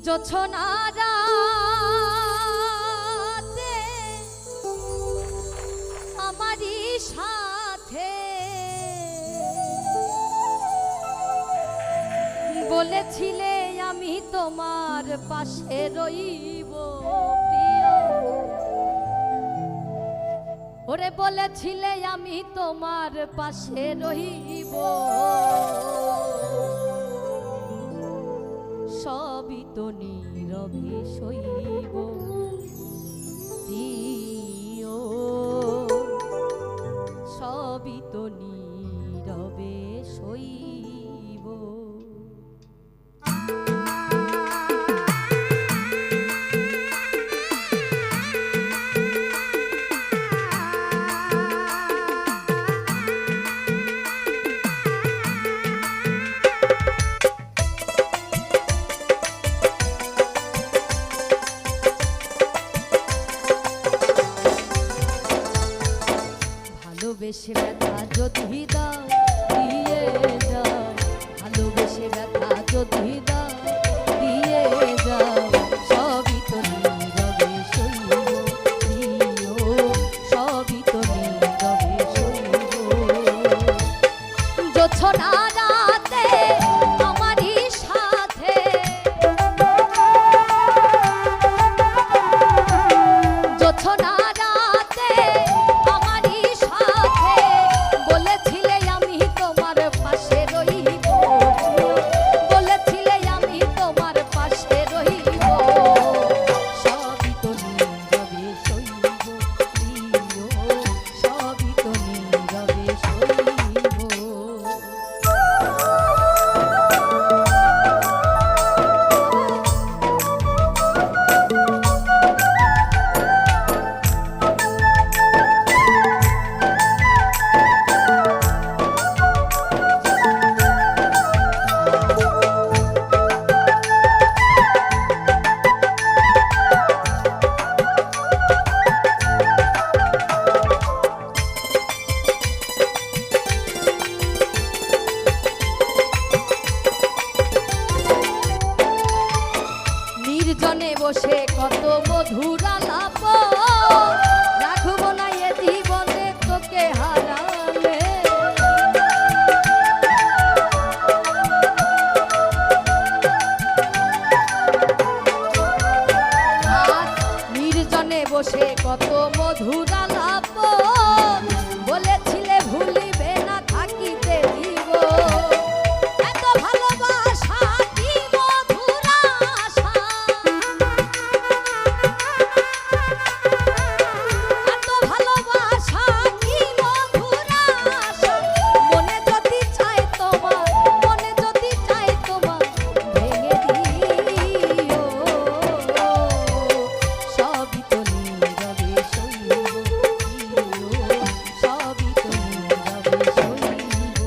জোছনা রাতে আমারই সাথে বলেছিলে আমি তোমার পাশে রইব প্রিয়, ওরে বলেছিলে আমি তোমার পাশে রইব, সবই তো নীরবে সইব প্রিয়, সবই তো নীরবে সইব। ভালোবেসে ব্যথা যদি দাও দিয়ে যাও, ভালোবেসে ব্যথা যদি দাও দিয়ে যাও, সবই তো নীরবে সইব প্রিয়, সবই তো নীরবে সইব। জোছনা রাতে আমারই সাথে, জোছনা নির্জনে বসে কত মধুর আলাপ, রাখব না এ জীবনে তোকে হারালে, নির্জনে বসে কত মধুর আলাপ, বলেছিলে ভুলিবে না থাকিতে দিব, এত ভালোবাসা কি মধুর আশা, এত ভালোবাসা কি মধুর আশা, মনে যদি চাই তোমার, মনে যদি চাই তোমার ভেঙে দিও, সবই তো নীরবে সইব প্রিয়, সবই তো নীরবে সইব।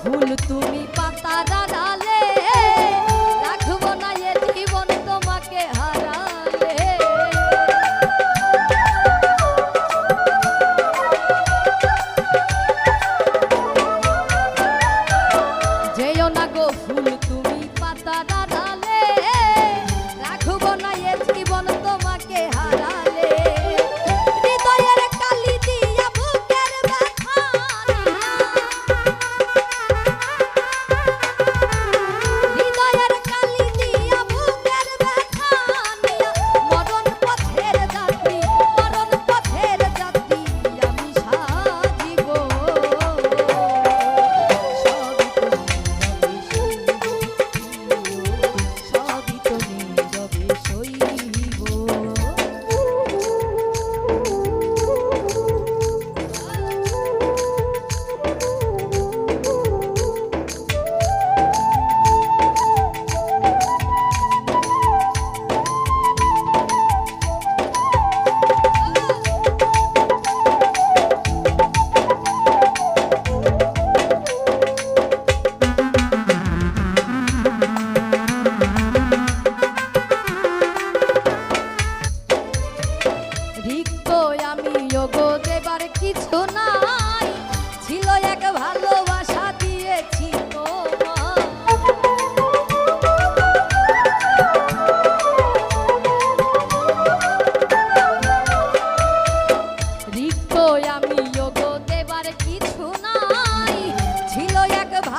ফুল তুমি পাতার আড়ালে, রাখবো না এ জীবন তোমাকে হারালে, যেও না গো ফুল তুমি পাতার আড়ালে, রাখবো না এ জীবন তোমাকে হারালে, হৃদয়ের কালি দিয়া বুকের ব্যথা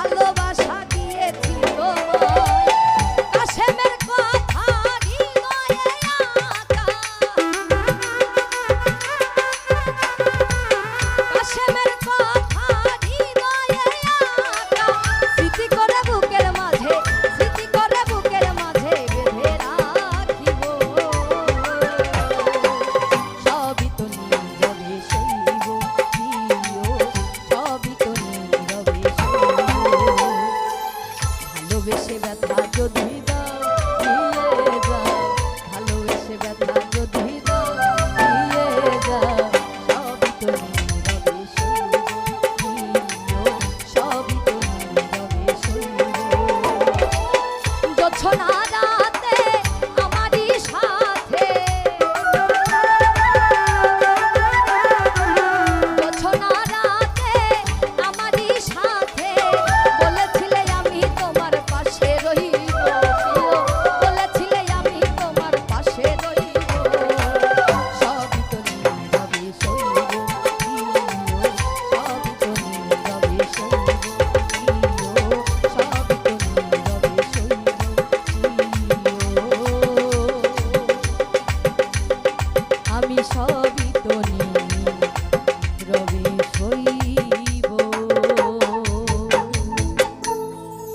ভালোবাসা দিয়েছি তোমায় কাশেমের কথা হৃদয়ে আঁকা কাশেমের কথা হৃদয়ে আঁকা স্মৃতি করে বুকের মাঝে বেঁধে রাখিব সবই তো নীরবে সইব প্রিয় সবই তো নীরবে সইব ভালোবেসে ব্যথা যদি দাও দিয়ে যাও ভালোবেসে ব্যথা যদি দাও দিয়ে যাও সবই তো নীরবে সইব প্রিয় সবই তো নীরবে সইব জোছনা রাতে আমারই সাথে জোছনা রাতে আমারই সাথে বলেছিলে আমি তোমার পাশে রইব প্রিয় বলেছিলে আমি তোমার পাশে রইব সবই তো নীরবে সইব প্রিয় সবই তো নীরবে সইব প্রিয় সবই তো নীরবে সইব প্রিয় আমি সবই তো